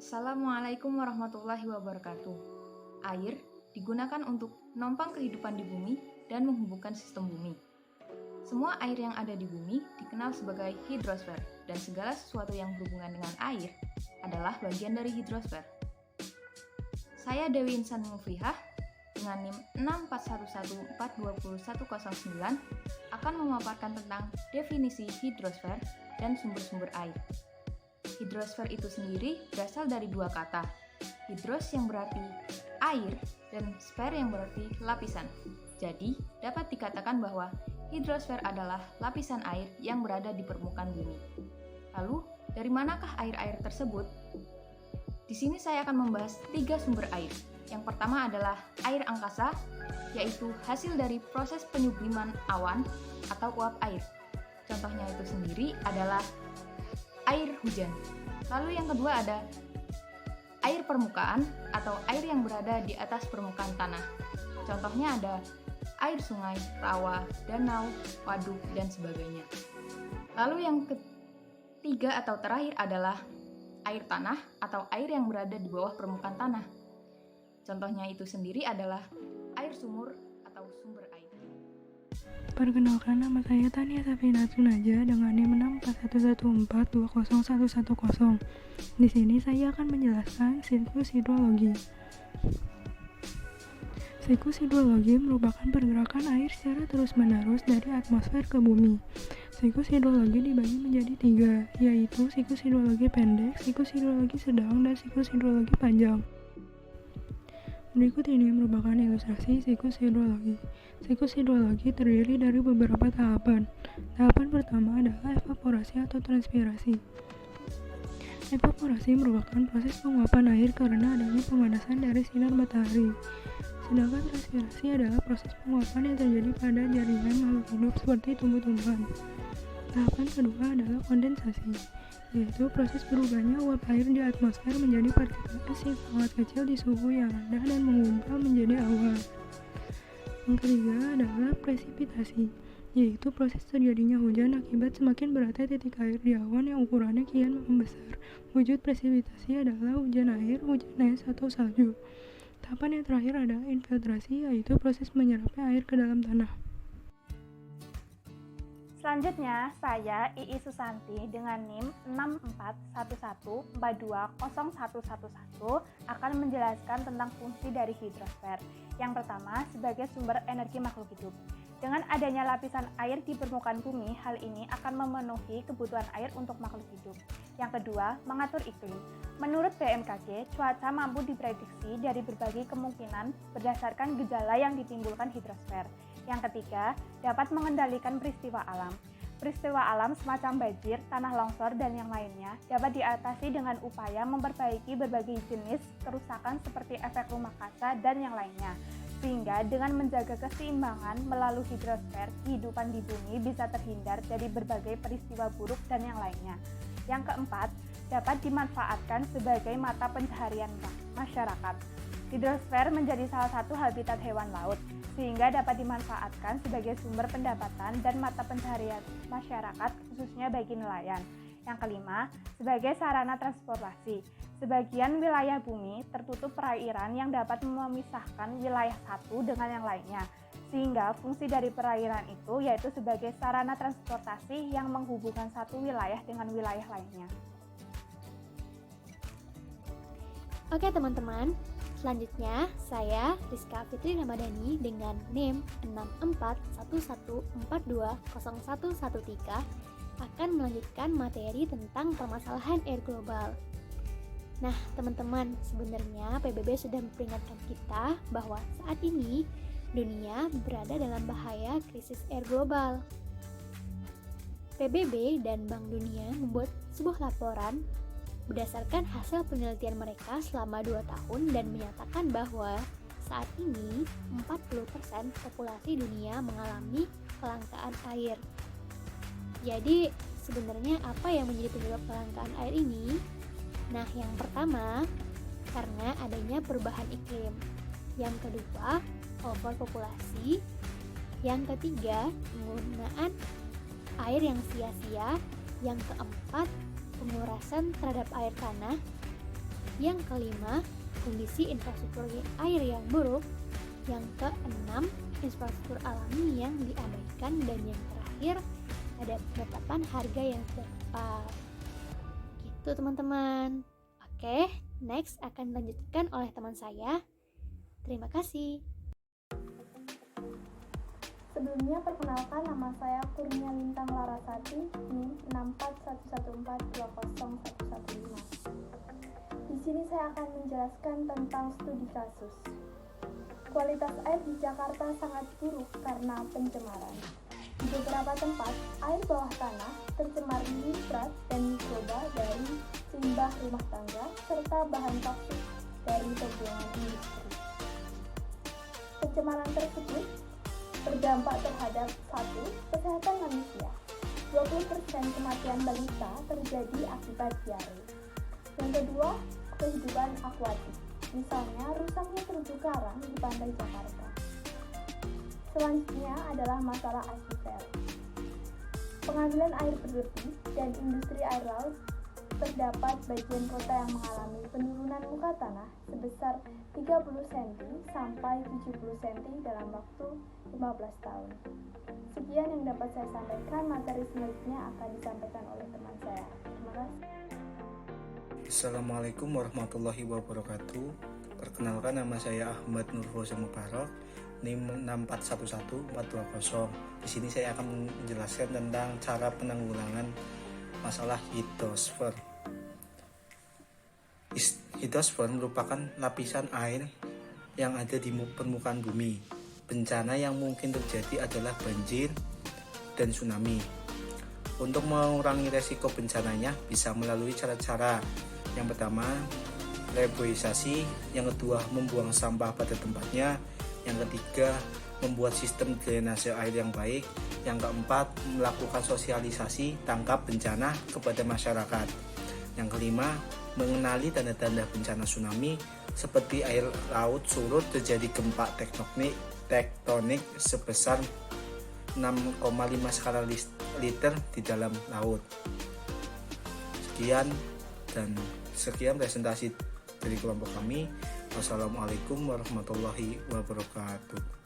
Assalamualaikum warahmatullahi wabarakatuh. Air digunakan untuk menopang kehidupan di bumi dan menghubungkan sistem bumi. Semua air yang ada di bumi dikenal sebagai hidrosfer, dan segala sesuatu yang berhubungan dengan air adalah bagian dari hidrosfer. Saya Dewi Insan Muflihah dengan NIM 641142109 akan memaparkan tentang definisi hidrosfer dan sumber-sumber air. Hidrosfer itu sendiri berasal dari dua kata, hidros yang berarti air dan sfer yang berarti lapisan. Jadi, dapat dikatakan bahwa hidrosfer adalah lapisan air yang berada di permukaan bumi. Lalu, dari manakah air-air tersebut? Di sini saya akan membahas 3 sumber air. Yang pertama adalah air angkasa, yaitu hasil dari proses penyubliman awan atau uap air. Contohnya itu sendiri adalah air hujan. Lalu yang kedua ada air permukaan atau air yang berada di atas permukaan tanah. Contohnya ada air sungai, rawa, danau, waduk, dan sebagainya. Lalu yang ketiga atau terakhir adalah air tanah atau air yang berada di bawah permukaan tanah. Contohnya itu sendiri adalah air sumur atau sumber air. Perkenalkan, nama saya Tania Safinatun Naja dengan NIM 64114201110. Di sini saya akan menjelaskan siklus hidrologi. Siklus hidrologi merupakan pergerakan air secara terus-menerus dari atmosfer ke bumi. Siklus hidrologi dibagi menjadi 3, yaitu siklus hidrologi pendek, siklus hidrologi sedang, dan siklus hidrologi panjang. Berikut ini merupakan ilustrasi siklus hidrologi. Siklus hidrologi terdiri dari beberapa tahapan. Tahapan pertama adalah evaporasi atau transpirasi. Evaporasi merupakan proses penguapan air karena adanya pemanasan dari sinar matahari. Sedangkan transpirasi adalah proses penguapan yang terjadi pada jaringan makhluk hidup seperti tumbuh-tumbuhan. Tahapan kedua adalah kondensasi, yaitu proses berubahnya uap air di atmosfer menjadi partikel es yang sangat kecil di suhu yang rendah dan mengumpal menjadi awan. Yang ketiga adalah presipitasi, yaitu proses terjadinya hujan akibat semakin beratnya titik air di awan yang ukurannya kian membesar. Wujud presipitasi adalah hujan air, hujan es, atau salju. Tahapan yang terakhir adalah infiltrasi, yaitu proses menyerapnya air ke dalam tanah. Selanjutnya, saya Ii Susanti dengan NIM 64114201111 akan menjelaskan tentang fungsi dari hidrosfer. Yang pertama, sebagai sumber energi makhluk hidup. Dengan adanya lapisan air di permukaan bumi, hal ini akan memenuhi kebutuhan air untuk makhluk hidup. Yang kedua, mengatur iklim. Menurut BMKG, cuaca mampu diprediksi dari berbagai kemungkinan berdasarkan gejala yang ditimbulkan hidrosfer. Yang ketiga, dapat mengendalikan peristiwa alam. Peristiwa alam semacam banjir, tanah longsor, dan yang lainnya dapat diatasi dengan upaya memperbaiki berbagai jenis kerusakan seperti efek rumah kaca dan yang lainnya. Sehingga dengan menjaga keseimbangan melalui hidrosfer, kehidupan di bumi bisa terhindar dari berbagai peristiwa buruk dan yang lainnya. Yang keempat, dapat dimanfaatkan sebagai mata pencaharian masyarakat. Hidrosfer menjadi salah satu habitat hewan laut, sehingga dapat dimanfaatkan sebagai sumber pendapatan dan mata pencaharian masyarakat, khususnya bagi nelayan. Yang kelima, sebagai sarana transportasi. Sebagian wilayah bumi tertutup perairan yang dapat memisahkan wilayah satu dengan yang lainnya, sehingga fungsi dari perairan itu yaitu sebagai sarana transportasi yang menghubungkan satu wilayah dengan wilayah lainnya. Oke teman-teman, selanjutnya saya Rizka Fitri Ramadhani dengan NIM 64114201113 akan melanjutkan materi tentang permasalahan air global. Nah teman-teman, sebenarnya PBB sudah memperingatkan kita bahwa saat ini dunia berada dalam bahaya krisis air global. PBB dan Bank Dunia membuat sebuah laporan berdasarkan hasil penelitian mereka selama 2 tahun dan menyatakan bahwa saat ini 40% populasi dunia mengalami kelangkaan air. Jadi sebenarnya apa yang menjadi penyebab kelangkaan air ini? Nah, yang pertama karena adanya perubahan iklim. Yang kedua, overpopulasi. Yang ketiga, penggunaan air yang sia-sia. Yang keempat, pengurasan terhadap air tanah. Yang kelima, kondisi infrastruktur air yang buruk. Yang keenam, infrastruktur alami yang diabaikan. Dan yang terakhir, ada penetapan harga yang tidak tepat. Gitu teman-teman. Oke, next akan dilanjutkan oleh teman saya. Terima kasih. Sebelumnya perkenalkan, nama saya Kurnia Lintang Larasati, NIM 64114201115. Di sini saya akan menjelaskan tentang studi kasus. Kualitas air di Jakarta sangat buruk karena pencemaran. Di beberapa tempat, air bawah tanah tercemar nitrat dan mikroba dari limbah rumah tangga serta bahan toksik dari pembuangan industri. Pencemaran tersebut berdampak terhadap 1. Kesehatan manusia. 20% kematian balita terjadi akibat diare. Yang kedua, kehidupan akuatik. Misalnya, rusaknya terumbu karang di pantai Jakarta. Selanjutnya adalah masalah akuifer. Pengambilan air berlebih dan industri air laut. Terdapat bagian kota yang mengalami penurunan muka tanah sebesar 30 cm sampai 70 cm dalam waktu 15 tahun. Sekian yang dapat saya sampaikan, materi selanjutnya akan disampaikan oleh teman saya. Terima kasih. Assalamualaikum warahmatullahi wabarakatuh. Perkenalkan, nama saya Ahmad Nurhoza Mubarak, NIM 6411420. Di sini saya akan menjelaskan tentang cara penanggulangan masalah hidrosfer. Hidrosfer merupakan lapisan air yang ada di permukaan bumi. Bencana yang mungkin terjadi adalah banjir dan tsunami. Untuk mengurangi resiko bencananya bisa melalui cara-cara. Yang pertama, reboisasi. Yang kedua, membuang sampah pada tempatnya. Yang ketiga, membuat sistem drainase air yang baik. Yang keempat, melakukan sosialisasi tangkap bencana kepada masyarakat. Yang kelima, mengenali tanda-tanda bencana tsunami seperti air laut surut, terjadi gempa tektonik sebesar 6,5 skala liter di dalam laut. Sekian presentasi dari kelompok kami. Wassalamualaikum warahmatullahi wabarakatuh.